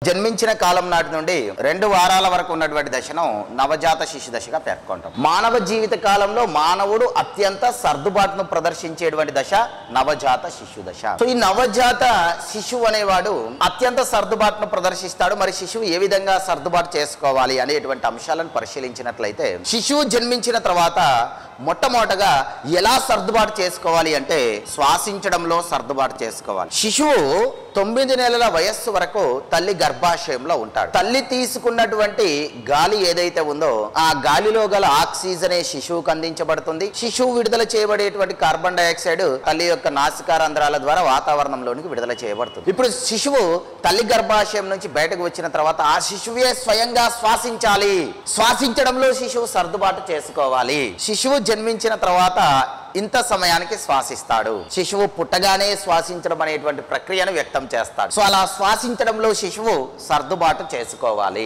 జన్మించిన కాలం నాటి నుండి 2 వారాల వరకు ఉన్నటువంటి దశను నవజాత శిశు దశగా పేర్కొంటాం. మానవ జీవిత కాలంలో మానవుడు అత్యంత సర్దుబాటును ప్రదర్శించేటువంటి దశ నవజాత శిశు దశ. సో ఈ నవజాత శిశువు అనేవాడు అత్యంత సర్దుబాటును ప్రదర్శిస్తాడు. మరి శిశువు ఏ విధంగా సర్దుబాటు చేసుకోవాలి అనేటువంటి అంశాలను పరిశీలించినట్లయితే, శిశువు జన్మించిన తర్వాత మొట్టమొదటగా ఎలా సర్దుబాటు చేసుకోవాలి అంటే శ్వాసించడంలో సర్దుబాటు చేసుకోవాలి. శిశువు 9 నెలల వయస్సు వరకు తల్లి గర్భాశయంలో ఉంటాడు. తల్లి తీసుకున్నటువంటి గాలి ఏదైతే ఉందో ఆ గాలిలో గల ఆక్సిజనే శిశువుకు అందించబడుతుంది. శిశువు విడుదల చేయబడేటువంటి కార్బన్ డైఆక్సైడ్ తల్లి యొక్క నాసికా రంధ్రాల ద్వారా వాతావరణంలోనికి విడుదల చేయబడుతుంది. ఇప్పుడు శిశువు తల్లి గర్భాశయం నుంచి బయటకు వచ్చిన తర్వాత ఆ శిశువే స్వయంగా శ్వాసించాలి. శ్వాసించడంలో శిశువు సర్దుబాటు చేసుకోవాలి. శిశువు జన్మించిన తర్వాత ఇంత సమయానికి శ్వాసిస్తాడు. శిశువు పుట్టగానే శ్వాసించడం అనేటువంటి ప్రక్రియను వ్యక్తం చేస్తాడు. సో అలా శ్వాసించడంలో శిశువు సర్దుబాటు చేసుకోవాలి.